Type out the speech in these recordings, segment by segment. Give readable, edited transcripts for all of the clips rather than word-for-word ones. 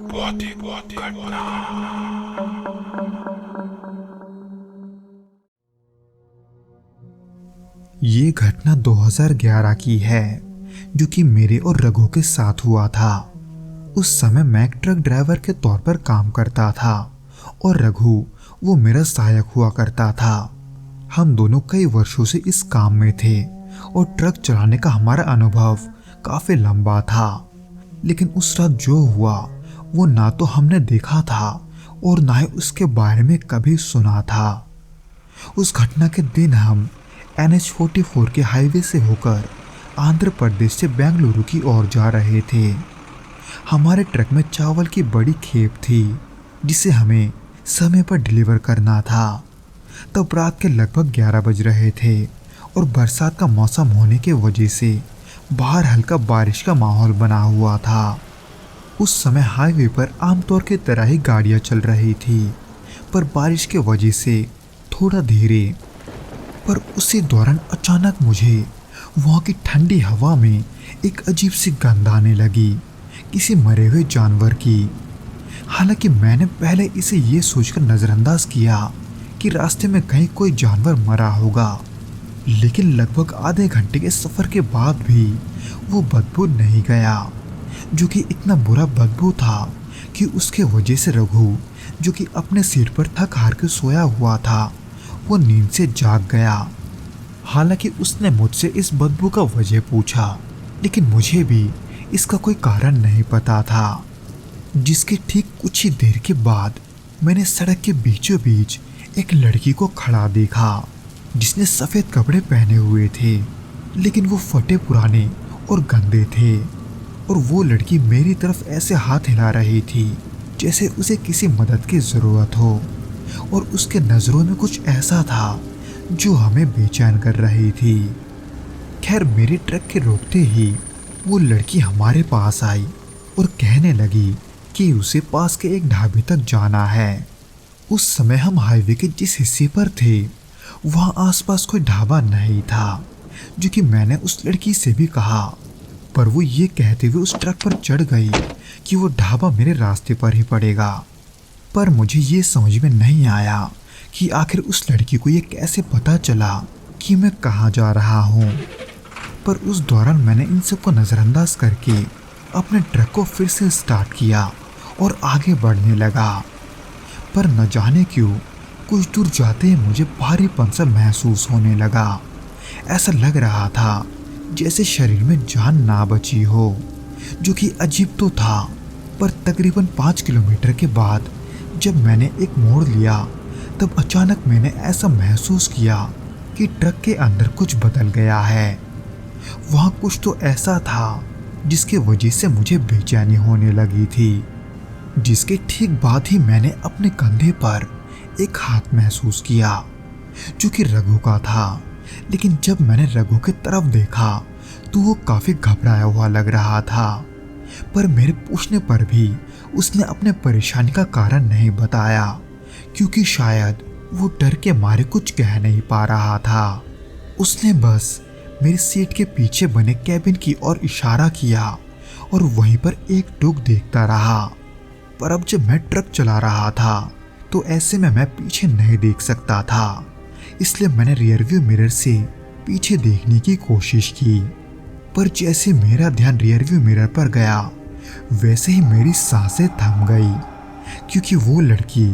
बहुत घटना। ये घटना 2011 की है, जो कि मेरे और रघु के साथ हुआ था। उस समय मैं एक ट्रक ड्राइवर के तौर पर काम करता था और रघु वो मेरा सहायक हुआ करता था। हम दोनों कई वर्षों से इस काम में थे और ट्रक चलाने का हमारा अनुभव काफी लंबा था। लेकिन उस रात जो हुआ वो ना तो हमने देखा था और ना ही उसके बारे में कभी सुना था। उस घटना के दिन हम NH-44 के हाईवे से होकर आंध्र प्रदेश से बेंगलुरु की ओर जा रहे थे। हमारे ट्रक में चावल की बड़ी खेप थी जिसे हमें समय पर डिलीवर करना था। तब रात के लगभग 11 बज रहे थे और बरसात का मौसम होने की वजह से बाहर हल्का बारिश का माहौल बना हुआ था। उस समय हाईवे पर आमतौर की तरह ही गाड़ियां चल रही थी, पर बारिश की वजह से थोड़ा धीरे। पर उसी दौरान अचानक मुझे वहाँ की ठंडी हवा में एक अजीब सी गंध आने लगी, किसी मरे हुए जानवर की। हालांकि मैंने पहले इसे ये सोचकर नज़रअंदाज किया कि रास्ते में कहीं कोई जानवर मरा होगा, लेकिन लगभग आधे घंटे के सफ़र के बाद भी वो बदबू नहीं गया, जो कि इतना बुरा बदबू था कि उसके वजह से रघु, जो कि अपने सीट पर थक हार के सोया हुआ था, वो नींद से जाग गया। हालांकि उसने मुझसे इस बदबू का वजह पूछा, लेकिन मुझे भी इसका कोई कारण नहीं पता था। जिसके ठीक कुछ ही देर के बाद मैंने सड़क के बीचों बीच एक लड़की को खड़ा देखा, जिसने सफ़ेद कपड़े पहने हुए थे, लेकिन वो फटे पुराने और गंदे थे। और वो लड़की मेरी तरफ ऐसे हाथ हिला रही थी जैसे उसे किसी मदद की ज़रूरत हो, और उसके नज़रों में कुछ ऐसा था जो हमें बेचैन कर रही थी। खैर, मेरे ट्रक के रोकते ही वो लड़की हमारे पास आई और कहने लगी कि उसे पास के एक ढाबे तक जाना है। उस समय हम हाईवे के जिस हिस्से पर थे वहाँ आसपास कोई ढाबा नहीं था, जो कि मैंने उस लड़की से भी कहा, पर वो ये कहते हुए उस ट्रक पर चढ़ गई कि वो ढाबा मेरे रास्ते पर ही पड़ेगा। पर मुझे ये समझ में नहीं आया कि आखिर उस लड़की को ये कैसे पता चला कि मैं कहाँ जा रहा हूँ। पर उस दौरान मैंने इन सबको नज़रअंदाज करके अपने ट्रक को फिर से स्टार्ट किया और आगे बढ़ने लगा। पर न जाने क्यों कुछ दूर जाते ही मुझे भारीपन सा महसूस होने लगा। ऐसा लग रहा था जैसे शरीर में जान ना बची हो, जो कि अजीब तो था। पर तकरीबन 5 किलोमीटर के बाद जब मैंने एक मोड़ लिया, तब अचानक मैंने ऐसा महसूस किया कि ट्रक के अंदर कुछ बदल गया है। वहाँ कुछ तो ऐसा था जिसकी वजह से मुझे बेचैनी होने लगी थी। जिसके ठीक बाद ही मैंने अपने कंधे पर एक हाथ महसूस किया, जो कि रघु का था। लेकिन जब मैंने रघु की तरफ देखा तो वो काफी घबराया हुआ लग रहा था, पर मेरे पूछने पर भी उसने अपने परेशानी का कारण नहीं बताया, क्योंकि शायद वो डर के मारे कुछ कह नहीं पा रहा था। उसने बस मेरी सीट के पीछे बने कैबिन की ओर इशारा किया और वहीं पर एक टूक देखता रहा। पर अब जब मैं ट्रक चला रहा था तो ऐसे में मैं पीछे नहीं देख सकता था, इसलिए मैंने रियरव्यू मिरर से पीछे देखने की कोशिश की। पर जैसे मेरा ध्यान रियरव्यू मिरर पर गया, वैसे ही मेरी सांसें थम गई, क्योंकि वो लड़की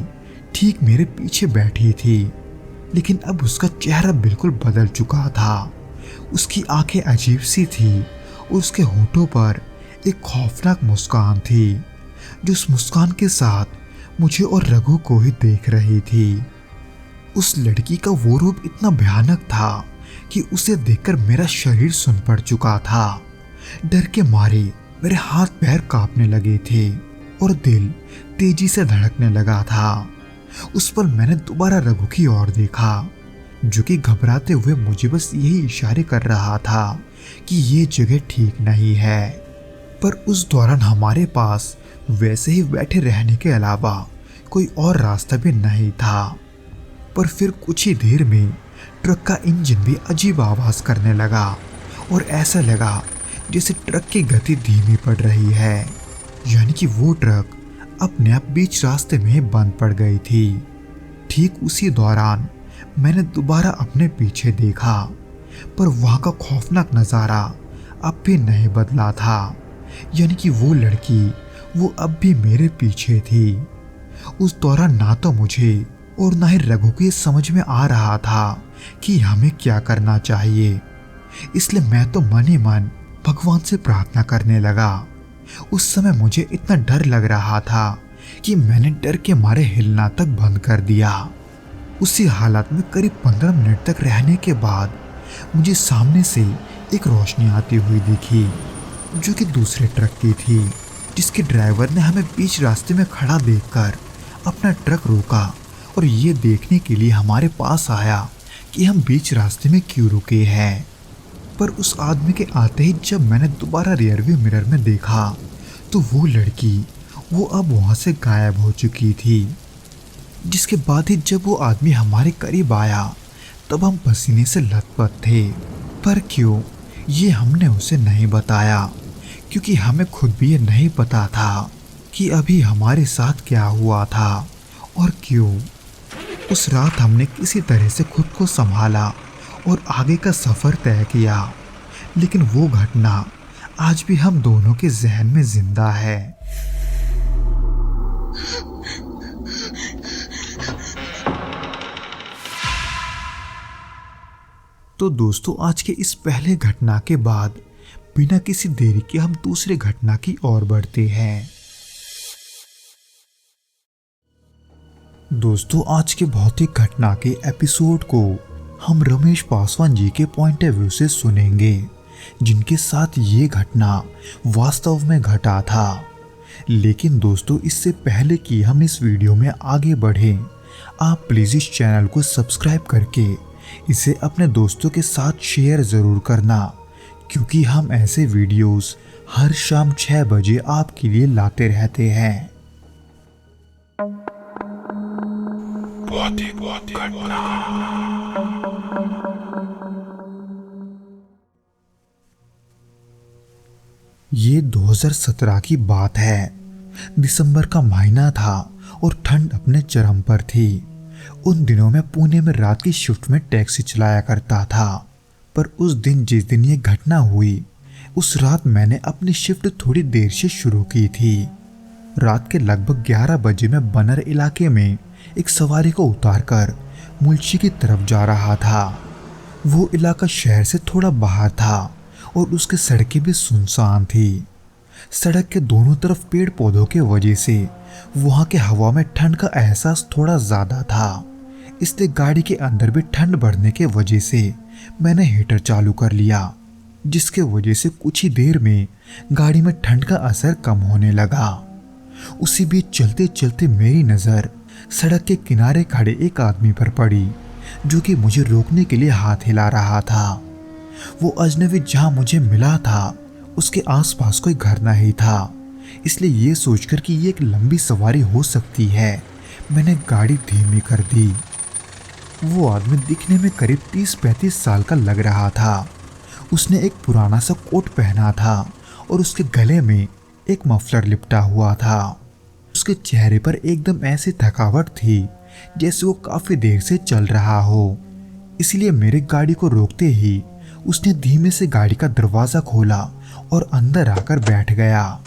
ठीक मेरे पीछे बैठी थी। लेकिन अब उसका चेहरा बिल्कुल बदल चुका था। उसकी आंखें अजीब सी थी और उसके होठों पर एक खौफनाक मुस्कान थी, जो उस मुस्कान के साथ मुझे और रघु को ही देख रही थी। उस लड़की का वो रूप इतना भयानक था कि उसे देखकर मेरा शरीर सुन पड़ चुका था। डर के मारे मेरे हाथ पैर कांपने लगे थे और दिल तेजी से धड़कने लगा था। उस पल मैंने दोबारा रघु की ओर देखा, जो कि घबराते हुए मुझे बस यही इशारे कर रहा था कि ये जगह ठीक नहीं है। पर उस दौरान हमारे पास वैसे ही बैठे रहने के अलावा कोई और रास्ता भी नहीं था। पर फिर कुछ ही देर में ट्रक का इंजन भी अजीब आवाज करने लगा और ऐसा लगा जैसे ट्रक की गति धीमी पड़ रही है, यानी कि वो ट्रक अपने आप बीच रास्ते में बंद पड़ गई थी। ठीक उसी दौरान मैंने दोबारा अपने पीछे देखा, पर वहां का खौफनाक नजारा अब भी नहीं बदला था। यानी कि वो लड़की वो अब भी मेरे पीछे थी। उस दौरान ना तो मुझे और ना ही रघु को ये समझ में आ रहा था कि हमें क्या करना चाहिए। इसलिए मैं तो मन ही मन भगवान से प्रार्थना करने लगा। उस समय मुझे इतना डर लग रहा था कि मैंने डर के मारे हिलना तक बंद कर दिया। उसी हालत में करीब 15 मिनट तक रहने के बाद मुझे सामने से एक रोशनी आती हुई दिखी, जो कि दूसरे ट्रक की थी, जिसके ड्राइवर ने हमें बीच रास्ते में खड़ा देखकर अपना ट्रक रोका और ये देखने के लिए हमारे पास आया कि हम बीच रास्ते में क्यों रुके हैं। पर उस आदमी के आते ही जब मैंने दोबारा रियरव्यू मिरर में देखा तो वो लड़की वो अब वहां से गायब हो चुकी थी। जिसके बाद ही जब वो आदमी हमारे करीब आया तब हम पसीने से लथपथ थे। पर क्यों, ये हमने उसे नहीं बताया, क्योंकि हमें खुद भी ये नहीं पता था कि अभी हमारे साथ क्या हुआ था और क्यों। उस रात हमने किसी तरह से खुद को संभाला और आगे का सफर तय किया, लेकिन वो घटना आज भी हम दोनों के जहन में जिंदा है। तो दोस्तों, आज के इस पहले घटना के बाद बिना किसी देरी के हम दूसरे घटना की ओर बढ़ते हैं। दोस्तों, आज के भौतिक घटना के एपिसोड को हम रमेश पासवान जी के पॉइंट ऑफ व्यू से सुनेंगे, जिनके साथ ये घटना वास्तव में घटा था। लेकिन दोस्तों, इससे पहले कि हम इस वीडियो में आगे बढ़ें, आप प्लीज़ इस चैनल को सब्सक्राइब करके इसे अपने दोस्तों के साथ शेयर ज़रूर करना, क्योंकि हम ऐसे वीडियोस हर शाम 6 बजे आपके लिए लाते रहते हैं। ये 2017 की बात है। दिसंबर का महीना था और ठंड अपने चरम पर थी। उन दिनों में पुणे में रात की शिफ्ट में टैक्सी चलाया करता था। पर उस दिन जिस दिन ये घटना हुई, उस रात मैंने अपनी शिफ्ट थोड़ी देर से शुरू की थी। रात के लगभग 11 बजे मैं बनर इलाके में एक सवारी को उतारकर मुल्शी की तरफ जा रहा था। वो इलाका शहर से थोड़ा बाहर था और उसकी सड़कें भी सुनसान थी। सड़क के दोनों तरफ पेड़ पौधों के वजह से वहां के हवा में ठंड का एहसास थोड़ा ज्यादा था। इसलिए गाड़ी के अंदर भी ठंड बढ़ने के वजह से मैंने हीटर चालू कर लिया, जिसके वजह से कुछ ही देर में गाड़ी में ठंड का असर कम होने लगा। उसी बीच चलते चलते मेरी नजर सड़क के किनारे खड़े एक आदमी पर पड़ी, जो कि मुझे रोकने के लिए हाथ हिला रहा था। वो अजनबी जहां मुझे मिला था उसके आसपास कोई घर नहीं था, इसलिए ये सोचकर कि ये एक लंबी सवारी हो सकती है, मैंने गाड़ी धीमी कर दी। वो आदमी दिखने में करीब 30-35 साल का लग रहा था। उसने एक पुराना सा कोट पहना था और उसके गले में एक मफलर लिपटा हुआ था। उसके चेहरे पर एकदम ऐसी थकावट थी जैसे वो काफी देर से चल रहा हो। इसलिए मेरे गाड़ी को रोकते ही उसने धीमे से गाड़ी का दरवाजा खोला और अंदर आकर बैठ गया।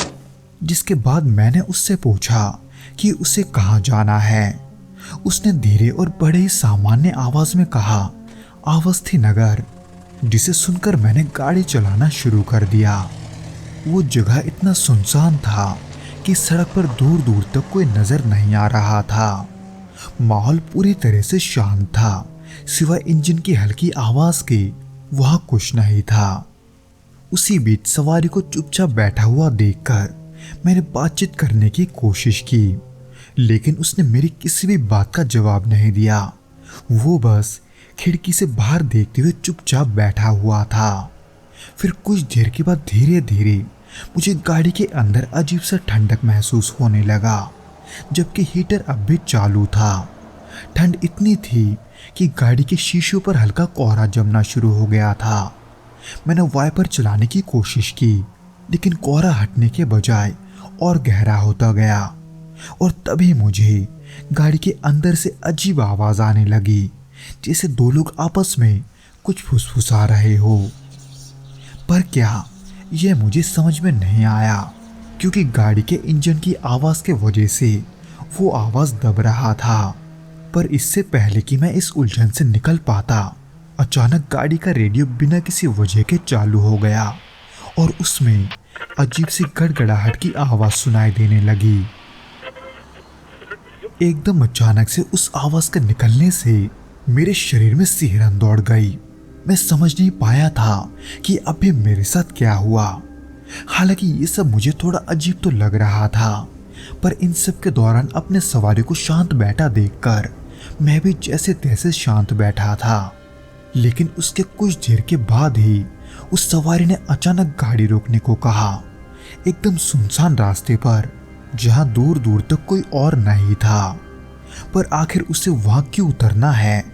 जिसके बाद मैंने उससे पूछा कि उसे कहाँ जाना है। उसने धीरे और बड़े ही सामान्य आवाज में कहा, अवस्थी नगर, जिसे सुनकर मैंने गाड़ी चलाना शुरू कर दिया। वो जगह इतना सुनसान था कि सड़क पर दूर दूर तक कोई नजर नहीं आ रहा था। माहौल पूरी तरह से शांत था, सिवाय इंजन की हल्की आवाज के वहां कुछ नहीं था। उसी बीच सवारी को चुपचाप बैठा हुआ देखकर मैंने बातचीत करने की कोशिश की, लेकिन उसने मेरी किसी भी बात का जवाब नहीं दिया। वो बस खिड़की से बाहर देखते हुए चुपचाप बैठा हुआ था। फिर कुछ देर के बाद धीरे धीरे मुझे गाड़ी के अंदर अजीब सा ठंडक महसूस होने लगा, जबकि हीटर अब भी चालू था। ठंड इतनी थी कि गाड़ी के शीशों पर हल्का कोहरा जमना शुरू हो गया था। मैंने वाइपर चलाने की कोशिश की, लेकिन कोहरा हटने के बजाय और गहरा होता गया। और तभी मुझे गाड़ी के अंदर से अजीब आवाज आने लगी, जैसे दो लोग आपस में कुछ फुसफुसा रहे हो। पर क्या, यह मुझे समझ में नहीं आया, क्योंकि गाड़ी के इंजन की आवाज के वजह से वो आवाज दब रहा था। पर इससे पहले कि मैं इस उलझन से निकल पाता, अचानक गाड़ी का रेडियो बिना किसी वजह के चालू हो गया और उसमें अजीब सी गड़गड़ाहट की आवाज सुनाई देने लगी। एकदम अचानक से उस आवाज के निकलने से मेरे शरीर में सिहरन दौड़ गई। मैं समझ नहीं पाया था कि अभी मेरे साथ क्या हुआ। हालांकि ये सब मुझे थोड़ा अजीब तो लग रहा था, पर इन सब के दौरान अपने सवारी को शांत बैठा देखकर मैं भी जैसे तैसे शांत बैठा था। लेकिन उसके कुछ देर के बाद ही उस सवारी ने अचानक गाड़ी रोकने को कहा, एकदम सुनसान रास्ते पर, जहां दूर दूर तक कोई और नहीं था। पर आखिर उसे वहां क्यों उतरना है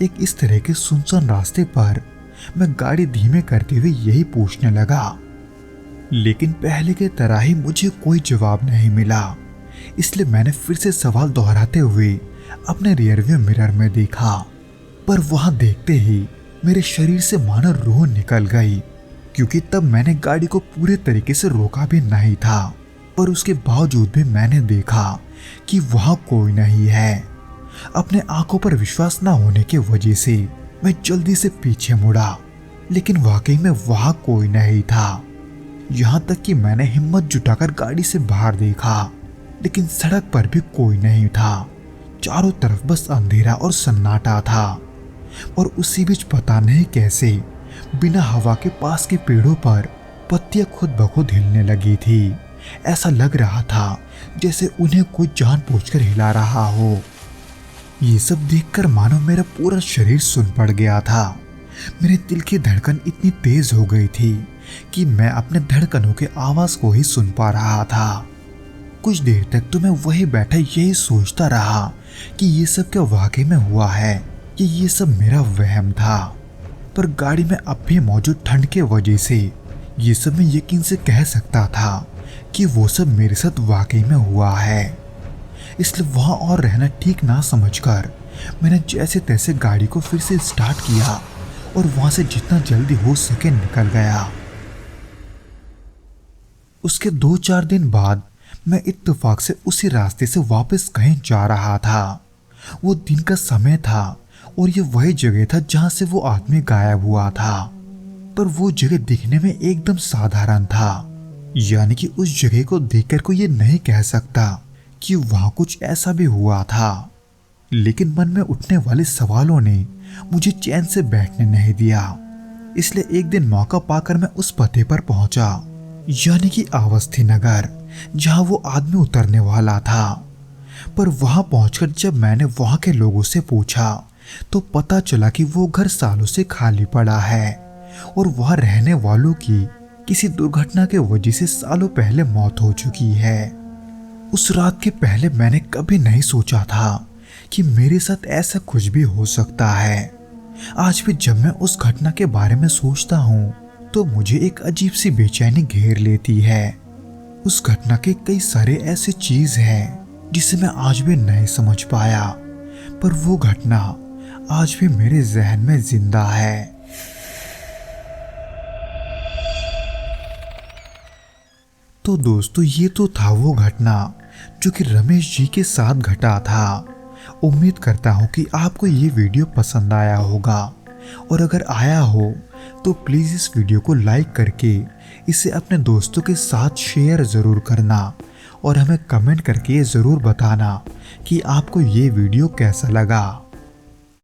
एक इस तरह के सुनसान रास्ते पर? मैं गाड़ी धीमे करते हुए यही पूछने लगा, लेकिन पहले की तरह ही मुझे कोई जवाब नहीं मिला। इसलिए मैंने फिर से सवाल दोहराते हुए अपने रियरव्यू मिरर में देखा, पर वहां देखते ही मेरे शरीर से मानो रूह निकल गई, क्योंकि तब मैंने गाड़ी को पूरे तरीके से रोका भी नहीं था। पर उसके बावजूद भी मैंने देखा कि वहां कोई नहीं है। अपने आंखों पर विश्वास न होने की वजह से मैं जल्दी से पीछे मुड़ा, लेकिन वाकई में वहां कोई नहीं था। यहाँ तक कि मैंने हिम्मत जुटाकर गाड़ी से बाहर देखा, लेकिन सड़क पर भी कोई नहीं था। चारों तरफ बस अंधेरा और सन्नाटा था। और उसी बीच पता नहीं कैसे बिना हवा के पास के पेड़ों पर पत्तियां खुद ब खुद हिलने लगी थी। ऐसा लग रहा था जैसे उन्हें कोई जानबूझकर हिला रहा हो। ये सब देखकर मानो मेरा पूरा शरीर सुन पड़ गया था। मेरे दिल की धड़कन इतनी तेज हो गई थी कि मैं अपने धड़कनों के आवाज को ही सुन पा रहा था। कुछ देर तक तो मैं वही बैठा यही सोचता रहा कि ये सब क्या वाकई में हुआ है कि ये सब मेरा वहम था। पर गाड़ी में अब भी मौजूद ठंड के वजह से ये सब मैं यकीन से कह सकता था कि वो सब मेरे साथ वाकई में हुआ है। इसलिए वहां और रहना ठीक ना समझकर मैंने जैसे तैसे गाड़ी को फिर से स्टार्ट किया और वहां से जितना जल्दी हो सके निकल गया। उसके 2-4 दिन बाद मैं इत्तेफाक से उसी रास्ते से वापस कहीं जा रहा था। वो दिन का समय था और ये वही जगह था जहां से वो आदमी गायब हुआ था। पर वो जगह दिखने में एकदम साधारण था, यानी कि उस जगह को देखकर कोई ये नहीं कह सकता कि वहां कुछ ऐसा भी हुआ था। लेकिन मन में उठने वाले सवालों ने मुझे चैन से बैठने नहीं दिया। इसलिए एक दिन मौका पाकर मैं उस पते पर पहुंचा, यानी कि अवस्थी नगर, जहां वो आदमी उतरने वाला था। पर वहां पहुंचकर जब मैंने वहां के लोगों से पूछा तो पता चला कि वो घर सालों से खाली पड़ा है और वहां रहने वालों की किसी दुर्घटना के वजह से सालों पहले मौत हो चुकी है। उस रात के पहले मैंने कभी नहीं सोचा था कि मेरे साथ ऐसा कुछ भी हो सकता है। आज भी जब मैं उस घटना के बारे में सोचता हूँ तो मुझे एक अजीब सी बेचैनी घेर लेती है। उस घटना के कई सारे ऐसे चीज हैं जिसे मैं आज भी नहीं समझ पाया, पर वो घटना आज भी मेरे जहन में जिंदा है। तो दोस्तों, ये तो था वो घटना जो कि रमेश जी के साथ घटा था। उम्मीद करता हूँ कि आपको ये वीडियो पसंद आया होगा, और अगर आया हो तो प्लीज़ इस वीडियो को लाइक करके इसे अपने दोस्तों के साथ शेयर ज़रूर करना और हमें कमेंट करके ज़रूर बताना कि आपको ये वीडियो कैसा लगा।